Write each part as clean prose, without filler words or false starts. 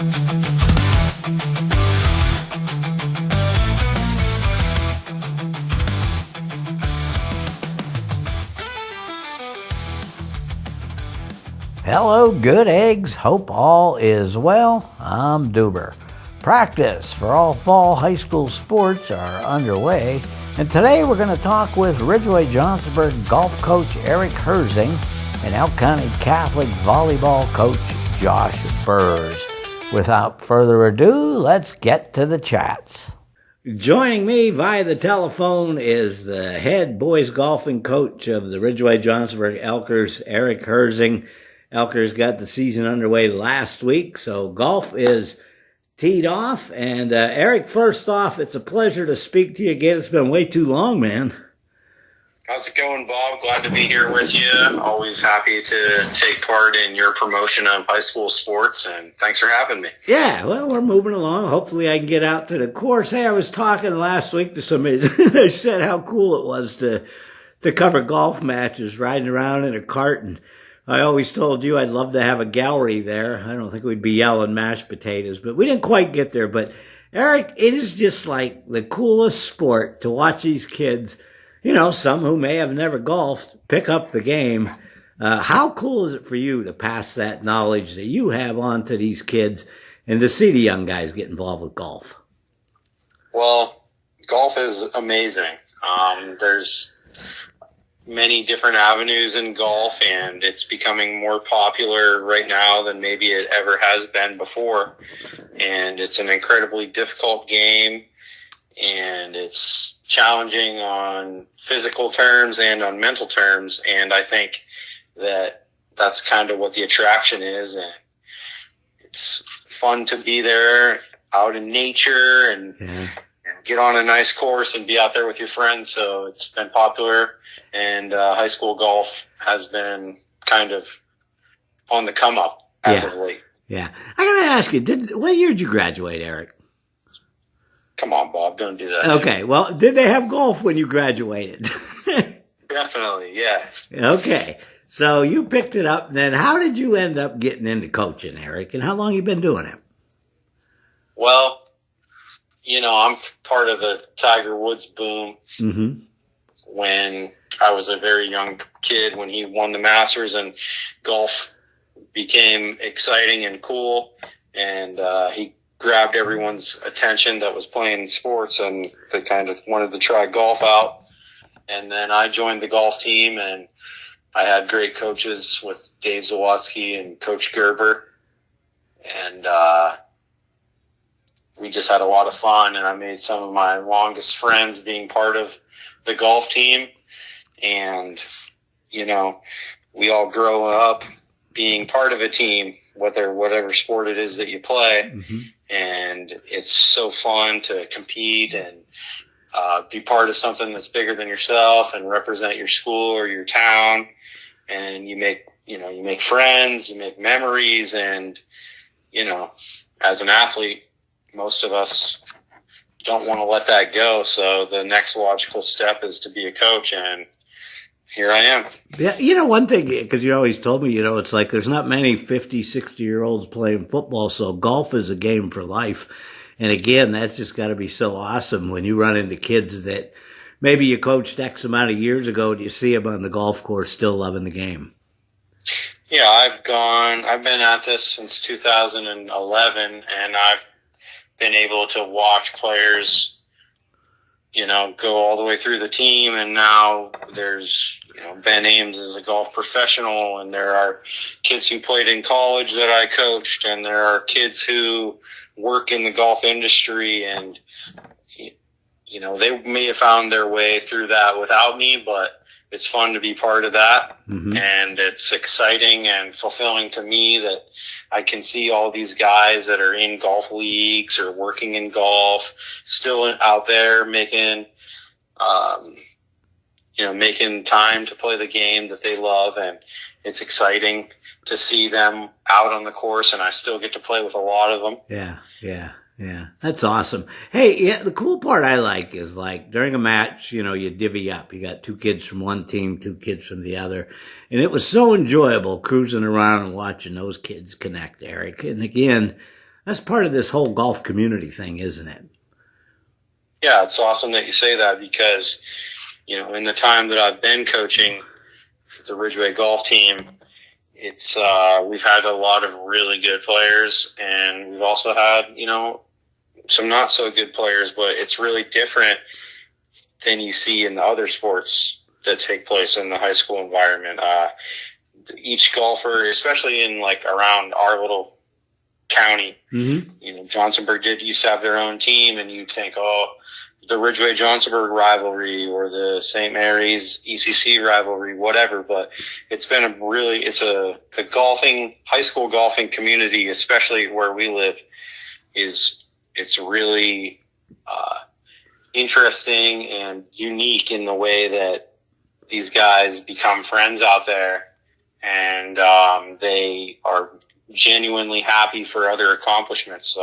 Hello, good eggs. Hope all is well. I'm Duber. Practice for all fall high school sports are underway, and today we're going to talk with Ridgway Johnsonburg golf coach Eric Herzing and Elk County Catholic volleyball coach Josh Burrs. Without further ado, let's get to the chats. Joining me via the telephone is the head boys golfing coach of the Ridgway Johnsonburg Elkers, Eric Herzing. Elkers got the season underway last week, so golf is teed off. And Eric, first off, it's a pleasure to speak to you again. It's been way too long, man. How's it going, Bob? Glad to be here with you. Always happy to take part in your promotion of high school sports, and thanks for having me. Yeah, well, we're moving along. Hopefully I can get out to the course. Hey, I was talking last week to somebody. They said how cool it was to cover golf matches, riding around in a cart, and I always told you I'd love to have a gallery there. I don't think we'd be yelling mashed potatoes, but we didn't quite get there. But Eric, it is just like the coolest sport to watch these kids, you know, some who may have never golfed, pick up the game. How cool is it for you to pass that knowledge that you have on to these kids and to see the young guys get involved with golf? Well, golf is amazing. There's many different avenues in golf, and it's becoming more popular right now than maybe it ever has been before. And it's an incredibly difficult game, and it's challenging on physical terms and on mental terms. And I think that that's kind of what the attraction is. And it's fun to be there out in nature and get on a nice course and be out there with your friends. So it's been popular, and high school golf has been kind of on the come up as of late. Yeah. I got to ask you, what year did you graduate, Eric? Come on, Bob, don't do that. Okay. Well, did they have golf when you graduated? Definitely, yeah. Okay. So you picked it up. Then how did you end up getting into coaching, Eric? And how long you been doing it? Well, you know, I'm part of the Tiger Woods boom. Mm-hmm. When I was a very young kid, when he won the Masters, and golf became exciting and cool, and he grabbed everyone's attention that was playing sports, and they kind of wanted to try golf out. And then I joined the golf team, and I had great coaches with Dave Zawatsky and Coach Gerber, and we just had a lot of fun, and I made some of my longest friends being part of the golf team. And, you know, we all grow up being part of a team, whatever sport it is that you play. Mm-hmm. And it's so fun to compete and be part of something that's bigger than yourself and represent your school or your town. And you make friends, you make memories. And, you know, as an athlete, most of us don't want to let that go. So the next logical step is to be a coach, and here I am. Yeah, you know, one thing, because you always told me, you know, it's like there's not many 50, 60-year-olds playing football, so golf is a game for life. And again, that's just got to be so awesome when you run into kids that maybe you coached X amount of years ago and you see them on the golf course still loving the game. Yeah, I've been at this since 2011, and I've been able to watch players, you know, go all the way through the team. And now there's, you know, Ben Ames is a golf professional, and there are kids who played in college that I coached, and there are kids who work in the golf industry, and, you know, they may have found their way through that without me, but it's fun to be part of that. Mm-hmm. And it's exciting and fulfilling to me that I can see all these guys that are in golf leagues or working in golf still out there making time to play the game that they love. And it's exciting to see them out on the course, and I still get to play with a lot of them. Yeah. That's awesome. Hey, yeah, the cool part I like is, like, during a match, you know, you divvy up. You got 2 kids from one team, 2 kids from the other. And it was so enjoyable cruising around and watching those kids connect, Eric. And again, That's part of this whole golf community thing, isn't it? Yeah, it's awesome that you say that because, in the time that I've been coaching for the Ridgway golf team, it's we've had a lot of really good players, and we've also had, some not so good players, but it's really different than you see in the other sports that take place in the high school environment. Each golfer, especially in around our little county, Johnsonburg used to have their own team, and you'd think, the Ridgway Johnsonburg rivalry or the St. Mary's ECC rivalry, whatever. But it's been the high school golfing community, especially where we live, it's really interesting and unique in the way that these guys become friends out there, and they are genuinely happy for other accomplishments.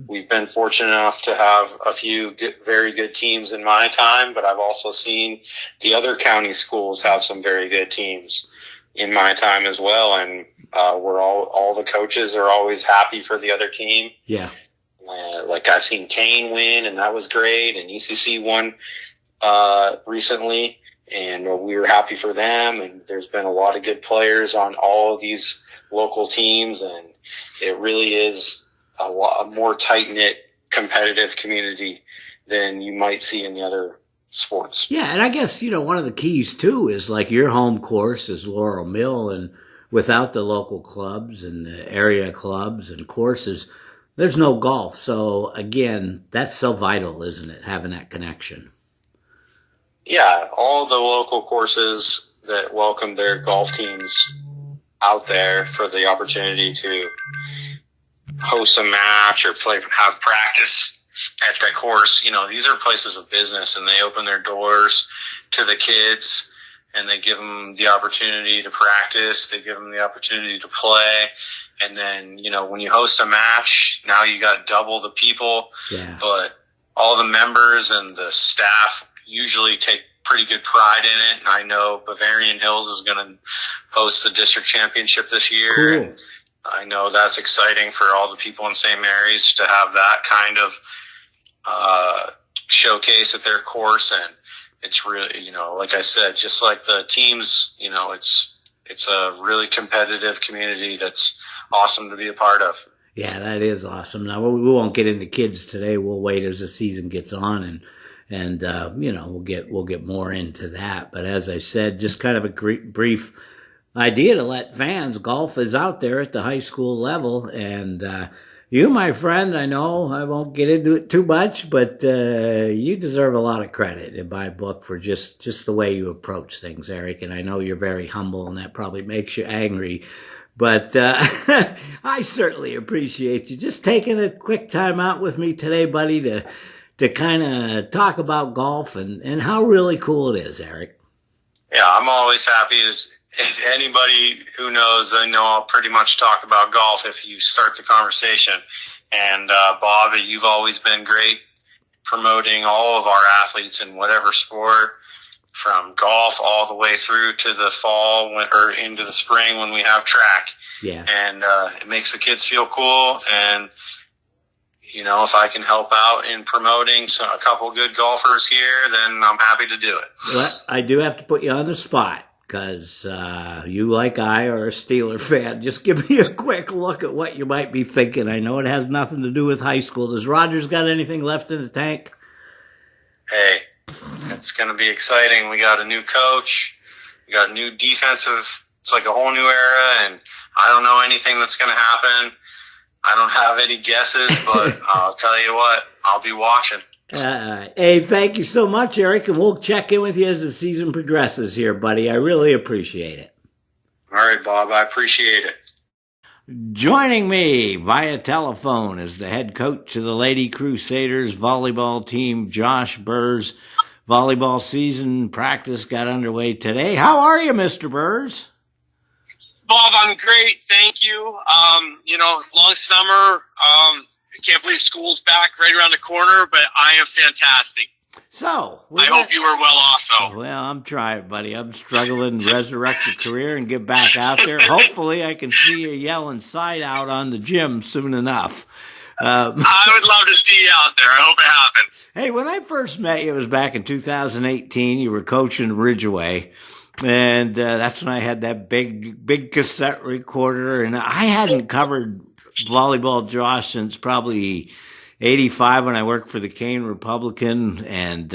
We've been fortunate enough to have a few very good teams in my time, but I've also seen the other county schools have some very good teams in my time as well. And we're all the coaches are always happy for the other team. Yeah. I've seen Kane win, and that was great. And ECC won recently, and we were happy for them. And there's been a lot of good players on all of these local teams, and it really is a more tight-knit competitive community than you might see in the other sports. Yeah, and I guess, one of the keys too is your home course is Laurel Mill, and without the local clubs and the area clubs and courses, there's no golf. So again, that's so vital, isn't it, having that connection? Yeah, all the local courses that welcome their golf teams out there for the opportunity to host a match or have practice at that course. These are places of business, and they open their doors to the kids, and they give them the opportunity to practice. They give them the opportunity to play. And then, when you host a match, now you got double the people, but all the members and the staff usually take pretty good pride in it. And I know Bavarian Hills is going to host the district championship this year. Cool. And I know that's exciting for all the people in St. Mary's to have that kind of showcase at their course. And it's really, like I said, just like the teams, it's a really competitive community that's awesome to be a part of. Yeah, that is awesome. Now, we won't get into kids today. We'll wait as the season gets on, and we'll get more into that. But as I said, just kind of a brief idea to let fans, golf is out there at the high school level. And you, my friend, I know I won't get into it too much, but you deserve a lot of credit in my book for just the way you approach things, Eric. And I know you're very humble, and that probably makes you angry. But I certainly appreciate you just taking a quick time out with me today, buddy, to kind of talk about golf and how really cool it is, Eric. Yeah, I'm always happy. If anybody who knows, I know I'll pretty much talk about golf if you start the conversation. And Bob, you've always been great promoting all of our athletes in whatever sport, from golf all the way through to the fall or into the spring when we have track. Yeah. And it makes the kids feel cool. And, if I can help out in promoting a couple good golfers here, then I'm happy to do it. Well, I do have to put you on the spot because you, like I, are a Steeler fan. Just give me a quick look at what you might be thinking. I know it has nothing to do with high school. Does Rogers got anything left in the tank? Hey, it's going to be exciting. We got a new coach. We got a new defensive. It's like a whole new era, and I don't know anything that's going to happen. I don't have any guesses, but I'll tell you what, I'll be watching. Hey, thank you so much, Eric, and we'll check in with you as the season progresses here, buddy. I really appreciate it. All right, Bob, I appreciate it. Joining me via telephone is the head coach of the Lady Crusaders volleyball team, Josh Burrs. Volleyball season practice got underway today. How are you, Mr. Burrs? Bob, I'm great. Thank you. Long summer. I can't believe school's back right around the corner, but I am fantastic. So, I hope you were well also. Well, I'm trying, buddy. I'm struggling to resurrect your career and get back out there. Hopefully, I can see you yelling side out on the gym soon enough. I would love to see you out there. I hope it happens. Hey, when I first met you, it was back in 2018. You were coaching Ridgway. And that's when I had that big cassette recorder. And I hadn't covered volleyball, Josh, since probably 85 when I worked for the Kane Republican. And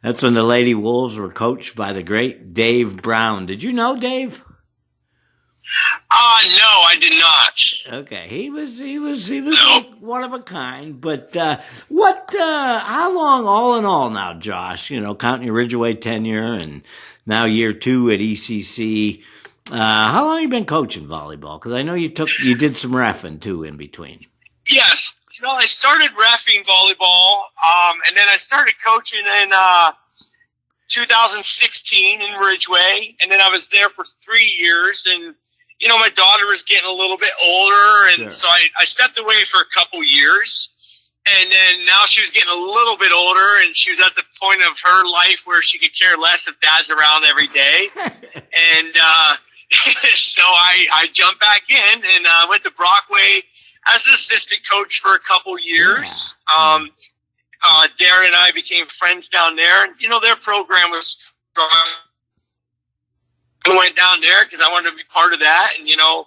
that's when the Lady Wolves were coached by the great Dave Brown. Did you know Dave? No, I did not. Okay, he was like one of a kind. But how long, all in all, now, Josh? You know, counting your Ridgway tenure and now year 2 at ECC. How long have you been coaching volleyball? Because I know you did some reffing too in between. Yes, you know, I started reffing volleyball, and then I started coaching in 2016 in Ridgway, and then I was there for 3 years, and you know, my daughter was getting a little bit older, and so I stepped away for a couple years. And then now she was getting a little bit older, and she was at the point of her life where she could care less if Dad's around every day. And so I jumped back in and went to Brockway as an assistant coach for a couple years. Yeah. Darren and I became friends down there, and you know, their program was strong. I went down there because I wanted to be part of that, and you know,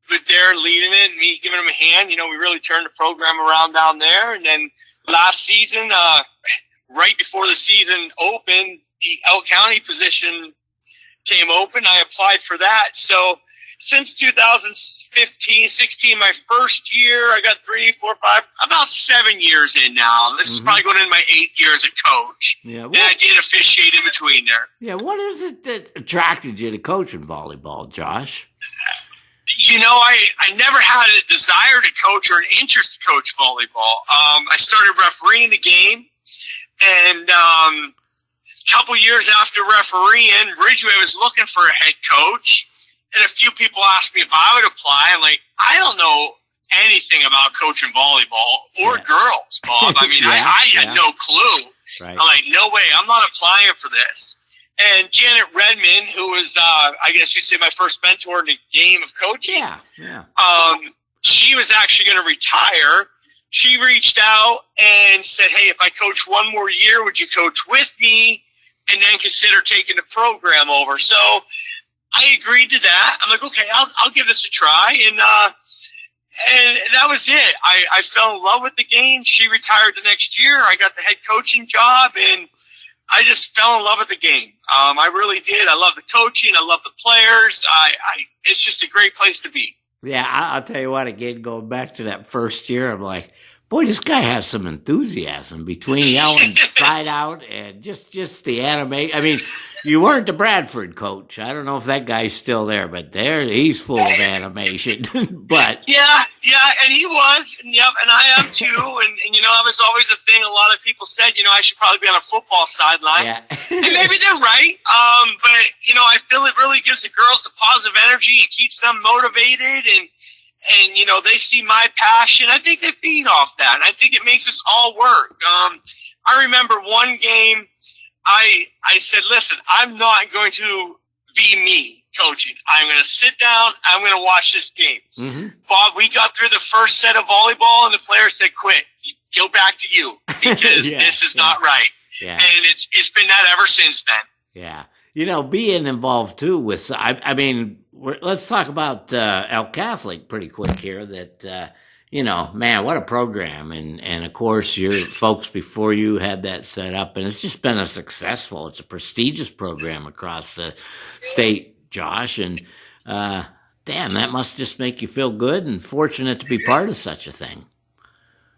with Darren leading it and me giving him a hand, you know, we really turned the program around down there. And then last season, right before the season opened, the Elk County position came open. I applied for that. So since 2015, 16, my first year, I got 3, 4, 5, about 7 years in now. This is probably going into my 8th year as a coach. Yeah, and I did officiate in between there. Yeah, what is it that attracted you to coaching volleyball, Josh? You know, I never had a desire to coach or an interest to coach volleyball. I started refereeing the game, and a couple years after refereeing, Ridgway was looking for a head coach, and a few people asked me if I would apply. I'm like, I don't know anything about coaching volleyball or girls, Bob. I mean, I had no clue. Right. I'm like, no way, I'm not applying for this. And Janet Redmond, who was, I guess you'd say, my first mentor in the game of coaching. She was actually going to retire. She reached out and said, hey, if I coach one more year, would you coach with me and then consider taking the program over? So I agreed to that. I'm like, okay, I'll give this a try. And that was it. I fell in love with the game. She retired the next year. I got the head coaching job, and I just fell in love with the game. I really did. I love the coaching. I love the players. It's just a great place to be. Yeah, I'll tell you what, again, going back to that first year, I'm like, boy, this guy has some enthusiasm between yelling side out and just the anime. I mean, you weren't the Bradford coach. I don't know if that guy's still there, but he's full of animation. But yeah, and he was, and I am too. And you know, that was always a thing. A lot of people said, you know, I should probably be on a football sideline. Yeah. And maybe they're right. But you know, I feel it really gives the girls the positive energy. It keeps them motivated, and you know, they see my passion. I think they feed off that, and I think it makes us all work. I remember one game. I said, listen, I'm not going to be me coaching. I'm going to sit down. I'm going to watch this game. Mm-hmm. Bob, we got through the first set of volleyball, and the players said, quit. Go back to you, because this is not right. Yeah. And it's been that ever since then. Yeah. You know, being involved, too, with, I mean, let's talk about Elk Catholic pretty quick here, that, you know, man, what a program. And of course, your folks before you had that set up, and it's just been it's a prestigious program across the state, Josh. And damn, that must just make you feel good and fortunate to be part of such a thing.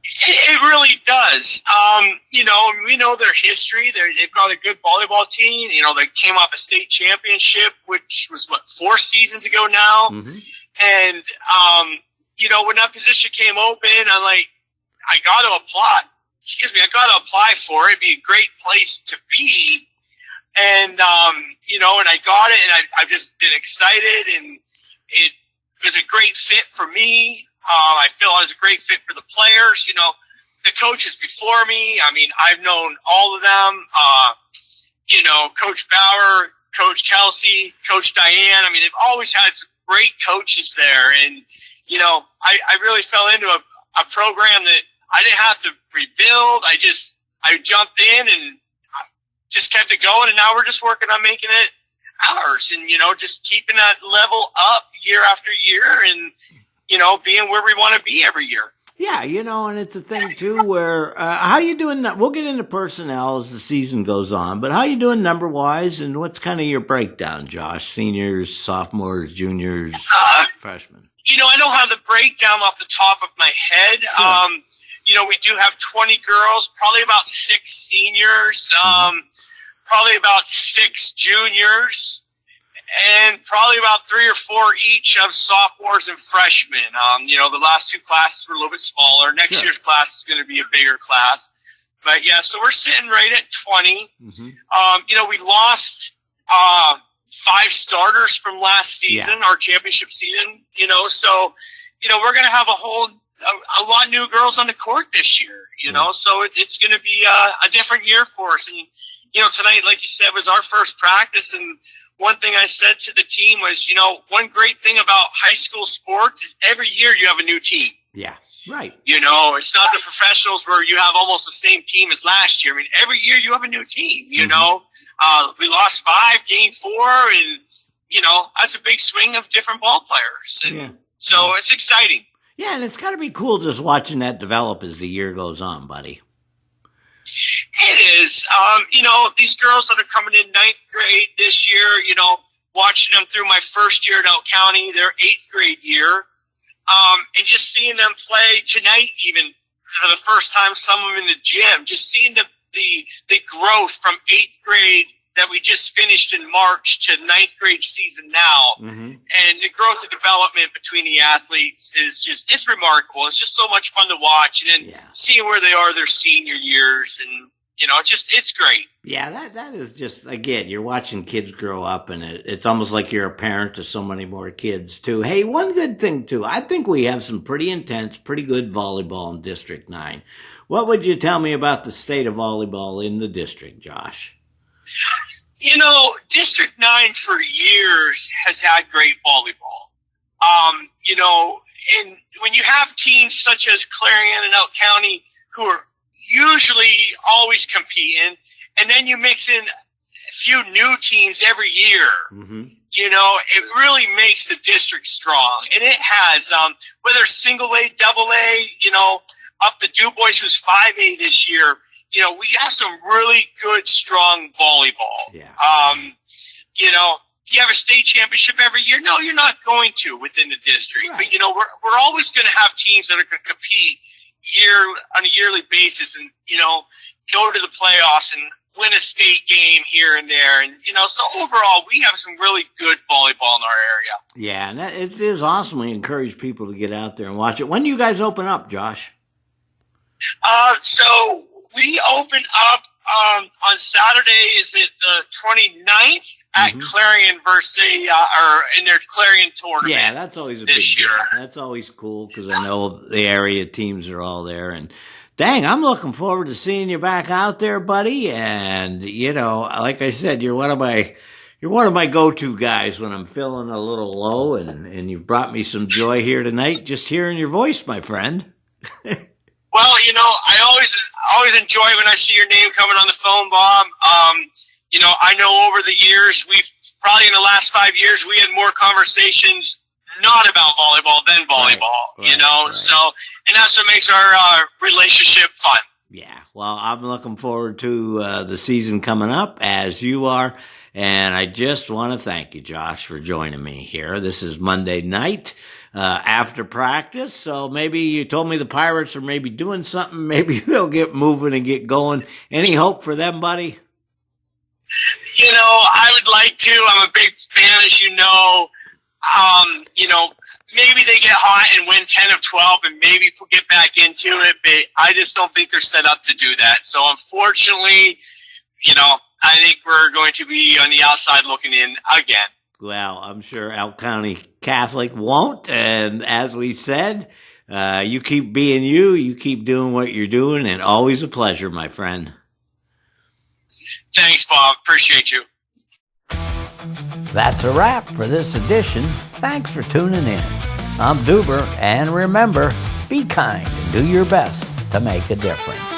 It really does. You know, we know their history. They've got a good volleyball team. You know, they came off a state championship, which was, 4 seasons ago now. Mm-hmm. And, you know, when that position came open, I'm like, I got to apply for it. It'd be a great place to be. And, you know, and I got it, and I've just been excited, and it was a great fit for me. I feel it was a great fit for the players. You know, the coaches before me, I mean, I've known all of them. Coach Bauer, Coach Kelsey, Coach Diane. I mean, they've always had some great coaches there. And, I really fell into a program that I didn't have to rebuild. I jumped in and just kept it going. And now we're just working on making it ours and, just keeping that level up year after year and, being where we want to be every year. Yeah, and it's a thing, too, where how you doing? We'll get into personnel as the season goes on, but how you doing number-wise, and what's kind of your breakdown, Josh? Seniors, sophomores, juniors, freshmen? I don't have the breakdown off the top of my head. Sure. We do have 20 girls, probably about 6 seniors, probably about 6 juniors, and probably about 3 or 4 each of sophomores and freshmen. The last 2 classes were a little bit smaller. Next year's class is going to be a bigger class. But, yeah, so we're sitting right at 20. Mm-hmm. We lost 5 starters from last season, our championship season, so, we're going to have a lot of new girls on the court this year, so it's going to be a different year for us. And, tonight, like you said, was our first practice. And one thing I said to the team was, one great thing about high school sports is every year you have a new team. Yeah, right. It's not the professionals where you have almost the same team as last year. I mean, every year you have a new team, we lost 5, gained 4, and, that's a big swing of different ball players. And so it's exciting. Yeah, and it's got to be cool just watching that develop as the year goes on, buddy. It is. These girls that are coming in 9th grade this year, watching them through my first year at Elk County, their 8th grade year, and just seeing them play tonight, even for the first time, some of them in the gym, just seeing the growth from 8th grade that we just finished in March to 9th grade season now. Mm-hmm. And the growth and development between the athletes is it's remarkable. It's just so much fun to watch. And then seeing where they are their senior years and, it's great. Yeah, that is just, again, you're watching kids grow up and it's almost like you're a parent to so many more kids too. Hey, one good thing too, I think we have some pretty intense, pretty good volleyball in District 9. What would you tell me about the state of volleyball in the district, Josh? District 9 for years has had great volleyball. And when you have teams such as Clarion and Elk County who are usually always competing, and then you mix in a few new teams every year, it really makes the district strong. And it has, whether single A, double A, up to Du Bois, who's 5A this year, we have some really good, strong volleyball. Yeah. Do you have a state championship every year? No, you're not going to within the district. Right. But, we're always going to have teams that are going to compete on a yearly basis and, go to the playoffs and win a state game here and there. And, so overall, we have some really good volleyball in our area. Yeah, and it is awesome. We encourage people to get out there and watch it. When do you guys open up, Josh? So we open up on Saturday. Is it the 29th at Clarion versus in their Clarion tournament? Yeah, that's always a big deal. That's always cool because I know the area teams are all there. And dang, I'm looking forward to seeing you back out there, buddy. And like I said, you're one of my go-to guys when I'm feeling a little low, and you've brought me some joy here tonight just hearing your voice, my friend. Well, I always enjoy when I see your name coming on the phone, Bob. I know over the years, we've probably in the last 5 years, we had more conversations not about volleyball than volleyball, right. So, and that's what makes our relationship fun. Yeah. Well, I'm looking forward to the season coming up, as you are. And I just want to thank you, Josh, for joining me here. This is Monday night. After practice, so maybe you told me the Pirates are maybe doing something. Maybe they'll get moving and get going. Any hope for them, buddy? I would like to. I'm a big fan, as you know. Maybe they get hot and win 10 of 12 and maybe get back into it, but I just don't think they're set up to do that. So unfortunately, I think we're going to be on the outside looking in again. Well, I'm sure Elk County Catholic won't. And as we said, You keep being you. You keep doing what you're doing, and always a pleasure, my friend. Thanks, Bob. Appreciate you. That's a wrap for this edition. Thanks for tuning in. I'm Duber, and remember, be kind and do your best to make a difference.